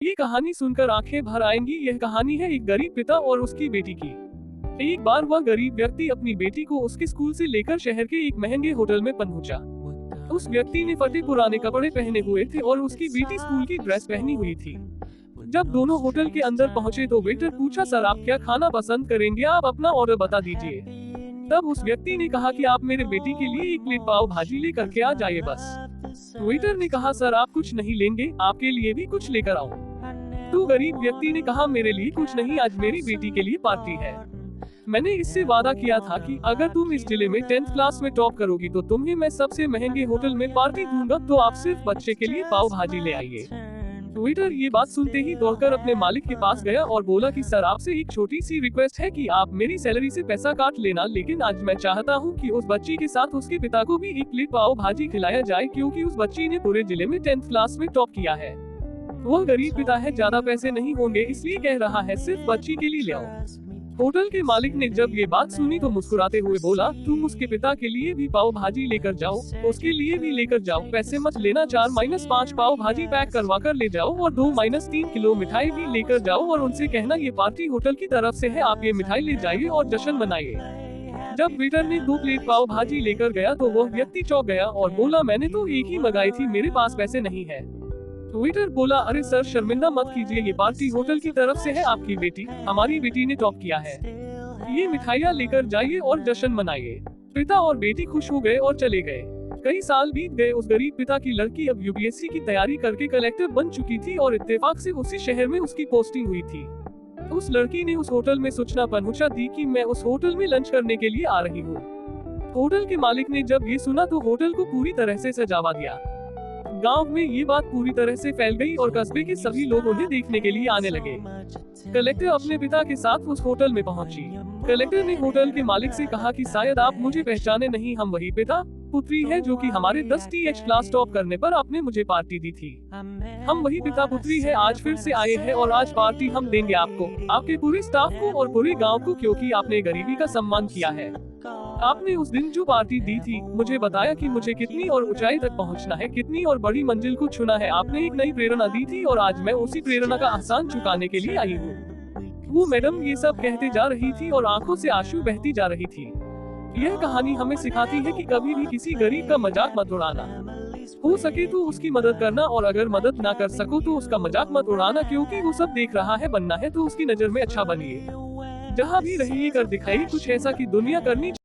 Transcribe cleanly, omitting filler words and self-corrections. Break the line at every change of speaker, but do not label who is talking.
ये कहानी सुनकर आंखें भर आएंगी। यह कहानी है एक गरीब पिता और उसकी बेटी की। एक बार वह गरीब व्यक्ति अपनी बेटी को उसके स्कूल से लेकर शहर के एक महंगे होटल में पहुंचा। उस व्यक्ति ने फटे पुराने कपड़े पहने हुए थे और उसकी बेटी स्कूल की ड्रेस पहनी हुई थी। जब दोनों होटल के अंदर पहुंचे तो वेटर पूछा, सर आप क्या खाना पसंद करेंगे, आप अपना ऑर्डर बता दीजिए। तब उस व्यक्ति ने कहा कि आप मेरे बेटी के लिए एक प्लेट पाव भाजी लेकर के आ जाइए बस। वेटर ने कहा, सर आप कुछ नहीं लेंगे, आपके लिए भी कुछ लेकर आओ। तो गरीब व्यक्ति ने कहा, मेरे लिए कुछ नहीं, आज मेरी बेटी के लिए पार्टी है। मैंने इससे वादा किया था कि अगर तुम इस जिले में 10th क्लास में टॉप करोगी तो तुम्हें मैं सबसे महंगे होटल में पार्टी दूंगा, तो आप सिर्फ बच्चे के लिए पाव भाजी ले आइए। वेटर ये बात सुनते ही दौड़कर अपने मालिक के पास गया और बोला कि सर आपसे एक छोटी सी रिक्वेस्ट है कि आप मेरी सैलरी से पैसा काट लेना, लेकिन आज मैं चाहता हूँ कि उस बच्ची के साथ उसके पिता को भी एक प्लेट पाव भाजी खिलाया जाए, क्योंकि उस बच्ची ने पूरे जिले में 10th क्लास में टॉप किया है। वह गरीब पिता है, ज्यादा पैसे नहीं होंगे, इसलिए कह रहा है सिर्फ बच्ची के लिए ले आओ। होटल के मालिक ने जब ये बात सुनी तो मुस्कुराते हुए बोला, तुम उसके पिता के लिए भी पाव भाजी लेकर जाओ, उसके लिए भी लेकर जाओ, पैसे मत लेना, 4-5 पाव भाजी पैक करवा कर ले जाओ और 2-3 किलो मिठाई भी लेकर जाओ और उनसे कहना ये पार्टी होटल की तरफ से है, आप ये मिठाई ले जाइए और जश्न मनाइए। जब वेटर ने 2 प्लेट पाव भाजी लेकर गया तो वह व्यक्ति चौंक गया और बोला, मैंने तो एक ही मंगाई थी, मेरे पास पैसे नहीं है। वेटर बोला, अरे सर शर्मिंदा मत कीजिए, ये पार्टी होटल की तरफ से है, आपकी बेटी, हमारी बेटी ने टॉप किया है, ये मिठाइयाँ लेकर जाइए और जश्न मनाइए। पिता और बेटी खुश हो गए और चले गए। कई साल बीत गए। उस गरीब पिता की लड़की अब यूपीएससी की तैयारी करके कलेक्टर बन चुकी थी और इत्तेफाक से उसी शहर में उसकी पोस्टिंग हुई थी। उस लड़की ने उस होटल में सूचना पहुंचा दी कि मैं उस होटल में लंच करने के लिए आ रही हूँ। होटल के मालिक ने जब ये सुना तो होटल को पूरी तरह से सजावा दिया। गांव में ये बात पूरी तरह से फैल गई और कस्बे के सभी लोग उन्हें देखने के लिए आने लगे। कलेक्टर अपने पिता के साथ उस होटल में पहुंची। कलेक्टर ने होटल के मालिक से कहा कि शायद आप मुझे पहचाने नहीं, हम वही पिता पुत्री है जो कि हमारे 10th क्लास टॉप करने पर आपने मुझे पार्टी दी थी। हम वही पिता पुत्री है, आज फिर से आए हैं और आज पार्टी हम देंगे आपको, आपके पूरे स्टाफ को और पूरे गाँव को, क्योंकि आपने गरीबी का सम्मान किया है। आपने उस दिन जो पार्टी दी थी, मुझे बताया कि मुझे कितनी और ऊंचाई तक पहुंचना है, कितनी और बड़ी मंजिल को छूना है। आपने एक नई प्रेरणा दी थी और आज मैं उसी प्रेरणा का एहसान चुकाने के लिए आई हूँ। वो मैडम ये सब कहते जा रही थी और आंखों से आंसू बहती जा रही थी। यह कहानी हमें सिखाती है कि कभी भी किसी गरीब का मजाक मत उड़ाना। हो सके तो उसकी मदद करना और अगर मदद ना कर सको तो उसका मजाक मत उड़ाना, क्योंकि वो सब देख रहा है। बनना है तो उसकी नजर में अच्छा बनिए। जहाँ भी रहिए कर दिखाइए कुछ ऐसा कि दुनिया करनी